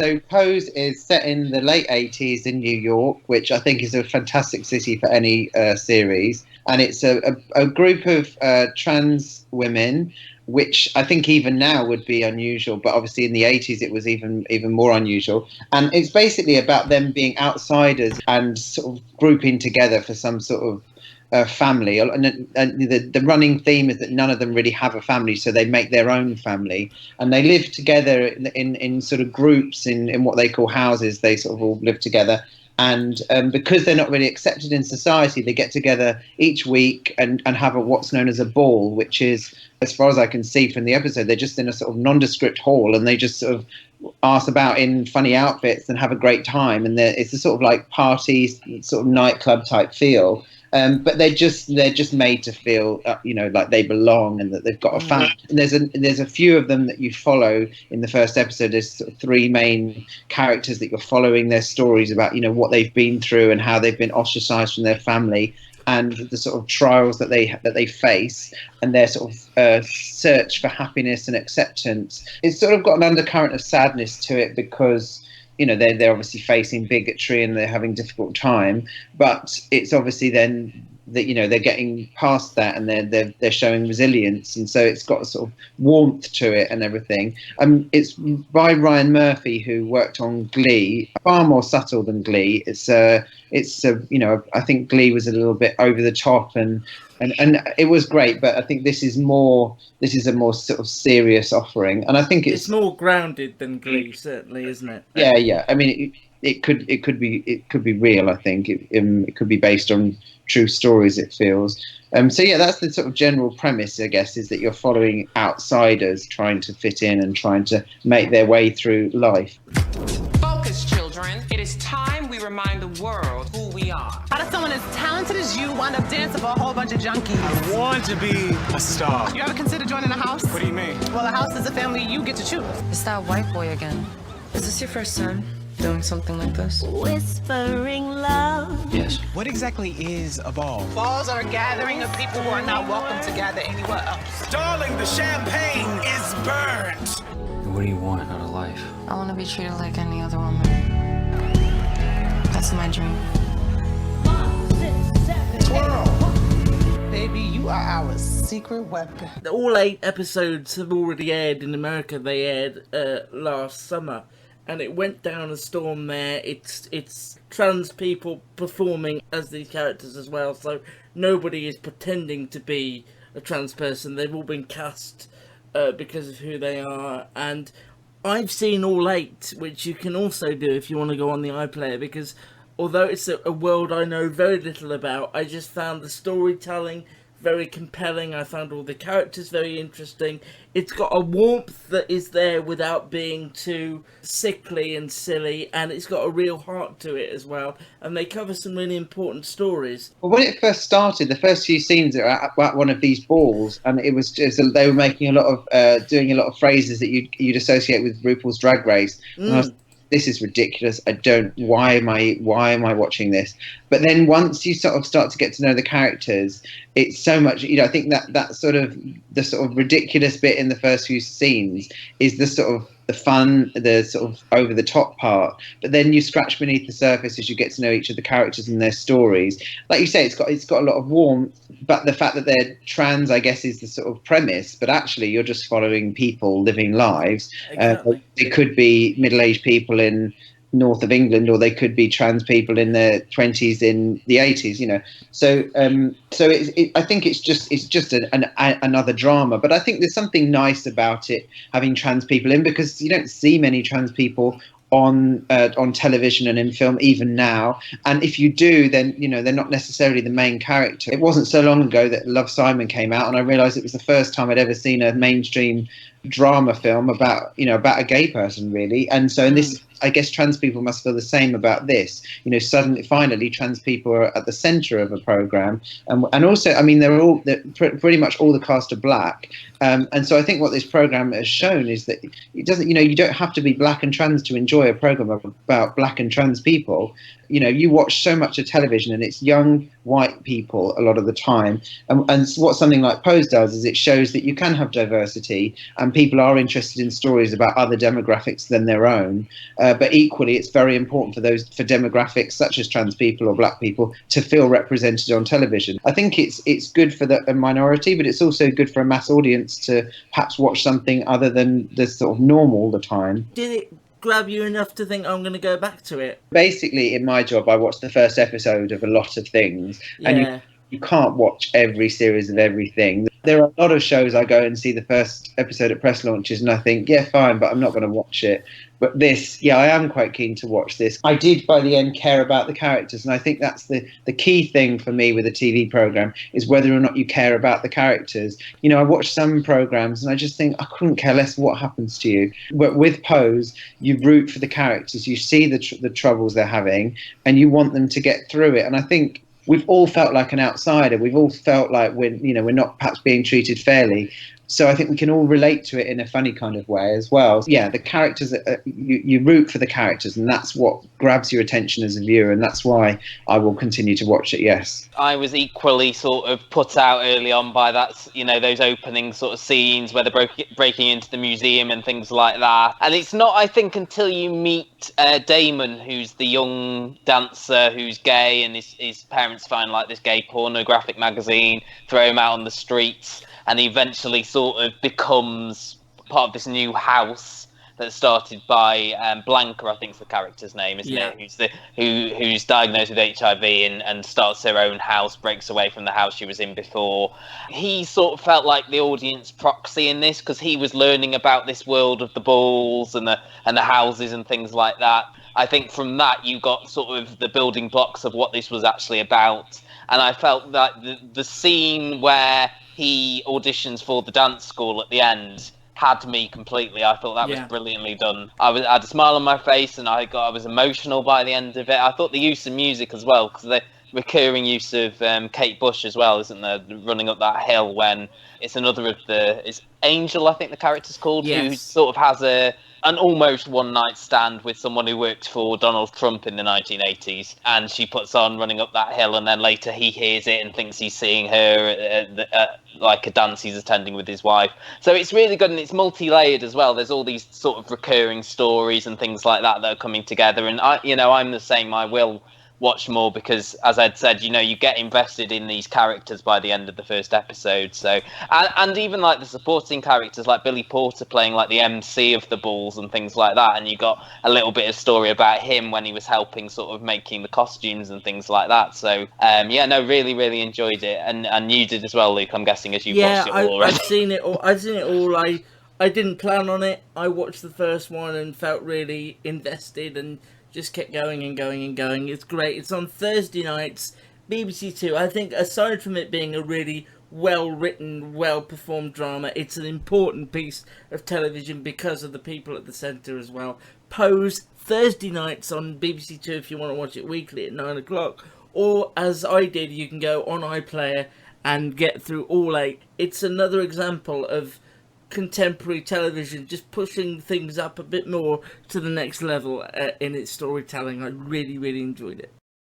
So Pose is set in the late 80s in New York, which I think is a fantastic city for any series. And it's a group of trans women, which I think even now would be unusual, but obviously in the 80s it was even more unusual. And it's basically about them being outsiders and sort of grouping together for some sort of family. And the running theme is that none of them really have a family, so they make their own family, and they live together in sort of groups in what they call houses. They sort of all live together. And because they're not really accepted in society, they get together each week and have what's known as a ball, which is, as far as I can see from the episode, they're just in a sort of nondescript hall and they just sort of arse about in funny outfits and have a great time. And it's a sort of like party, sort of nightclub type feel. But they're just made to feel, like they belong and that they've got a family. And there's a few of them that you follow in the first episode. There's sort of three main characters that you're following their stories about, what they've been through and how they've been ostracized from their family and the sort of trials that they face and their sort of search for happiness and acceptance. It's sort of got an undercurrent of sadness to it because they're obviously facing bigotry and they're having a difficult time, but it's obviously then that they're getting past that and they're showing resilience, and so it's got a sort of warmth to it and everything. It's by Ryan Murphy, who worked on Glee, far more subtle than Glee. I think Glee was a little bit over the top and it was great, but I think this is a more sort of serious offering, and I think it's more grounded than Glee, certainly, isn't it? Yeah. I mean, it could be real. I think it could be based on true stories. It feels. So yeah, that's the sort of general premise, I guess, is that you're following outsiders trying to fit in and trying to make their way through life. Focus, children. It is time we remind the world who we are. How does someone as talented as you wind up dancing for a whole bunch of junkies? I want to be a star. You ever consider joining a house? What do you mean? Well, a house is a family you get to choose. It's that white boy again. Is this your first time doing something like this? Whispering love. Yes. What exactly is a ball? Balls are a gathering of people who are not welcome to gather anywhere else. Darling, the champagne is burnt. What do you want out of life? I want to be treated like any other woman. That's my dream. 12. Baby, you are our secret weapon. All 8 episodes have already aired in America. They aired last summer, and it went down a storm there. It's trans people performing as these characters as well, so nobody is pretending to be a trans person. They've all been cast because of who they are, and I've seen all 8, which you can also do if you want to go on the iPlayer, because although it's a world I know very little about, I just found the storytelling very compelling. I found all the characters very interesting. It's got a warmth that is there without being too sickly and silly, and it's got a real heart to it as well, and they cover some really important stories. Well, when it first started, the first few scenes are at one of these balls, and it was just they were making a lot of doing a lot of phrases that you'd associate with RuPaul's Drag Race. And I was, this is ridiculous. Why am I watching this? But then once you sort of start to get to know the characters, it's so much, I think that sort of the sort of ridiculous bit in the first few scenes is the sort of the fun, the sort of over the top part. But then you scratch beneath the surface as you get to know each of the characters and their stories. Like you say, it's got a lot of warmth, but the fact that they're trans, I guess, is the sort of premise. But actually, you're just following people living lives. Exactly. They could be middle-aged people in north of England, or they could be trans people in their 20s in the 80s. So I think it's just another drama. But I think there's something nice about it having trans people in, because you don't see many trans people on television and in film even now, and if you do, then they're not necessarily the main character. It wasn't so long ago that Love, Simon came out, and I realized it was the first time I'd ever seen a mainstream drama film about a gay person, really. And so in this, I guess trans people must feel the same about this. Finally trans people are at the center of a program, and also, I mean, they're pretty much all the cast are black, and so I think what this program has shown is that it doesn't, you don't have to be black and trans to enjoy a program about black and trans people. You watch so much of television, and it's young white people a lot of the time. And what something like Pose does is it shows that you can have diversity and people are interested in stories about other demographics than their own. But equally, it's very important for demographics such as trans people or black people to feel represented on television. I think it's good for a minority, but it's also good for a mass audience to perhaps watch something other than the sort of norm all the time. Did it grab you enough to think I'm going to go back to it? Basically, in my job, I watch the first episode of a lot of things, and you can't watch every series of everything. There are a lot of shows I go and see the first episode at press launches and I think, yeah, fine, but I'm not going to watch it. But this, yeah, I am quite keen to watch this. I did, by the end, care about the characters, and I think that's the key thing for me with a TV programme, is whether or not you care about the characters. You know, I watch some programmes and I just think, I couldn't care less what happens to you. But with Pose, you root for the characters, you see the troubles they're having, and you want them to get through it. And I think we've all felt like an outsider. We've all felt like we're not perhaps being treated fairly. So I think we can all relate to it in a funny kind of way as well. Yeah, the characters, you root for the characters, and that's what grabs your attention as a viewer, and that's why I will continue to watch it, yes. I was equally sort of put out early on by that, those opening sort of scenes where they're breaking into the museum and things like that. And it's not, I think, until you meet Damon, who's the young dancer who's gay, and his parents find like this gay pornographic magazine, throw him out on the streets, and he eventually sort of becomes part of this new house that's started by Blanca, I think is the character's name, isn't it? Who's diagnosed with HIV and starts her own house, breaks away from the house she was in before. He sort of felt like the audience proxy in this, because he was learning about this world of the balls and the houses and things like that. I think from that you got sort of the building blocks of what this was actually about. And I felt that the scene where he auditions for the dance school at the end had me completely. I thought that was brilliantly done. I had a smile on my face, and I was emotional by the end of it. I thought the use of music as well, because the recurring use of Kate Bush as well, isn't there? Running up that hill when it's another of it's Angel, I think the character's called, who sort of has an almost one-night stand with someone who worked for Donald Trump in the 1980s, and she puts on Running Up That Hill, and then later he hears it and thinks he's seeing her at like a dance he's attending with his wife. So it's really good, and it's multi-layered as well. There's all these sort of recurring stories and things like that are coming together, and I'm the same. I will watch more because, as I'd said, you get invested in these characters by the end of the first episode. So, and even like the supporting characters, like Billy Porter playing like the MC of the balls and things like that, and you got a little bit of story about him when he was helping sort of making the costumes and things like that. So, really, really enjoyed it, and you did as well, Luke. I'm guessing as you've watched it all already. I've seen it all. I didn't plan on it. I watched the first one and felt really invested and just kept going and going and going. It's great. It's on Thursday nights, BBC Two. I think aside from it being a really well-written, well-performed drama, it's an important piece of television because of the people at the centre as well. Pose, Thursday nights on BBC Two if you want to watch it weekly at 9 o'clock. Or, as I did, you can go on iPlayer and get through all 8. It's another example of contemporary television just pushing things up a bit more to the next level in its storytelling. I really, really enjoyed it.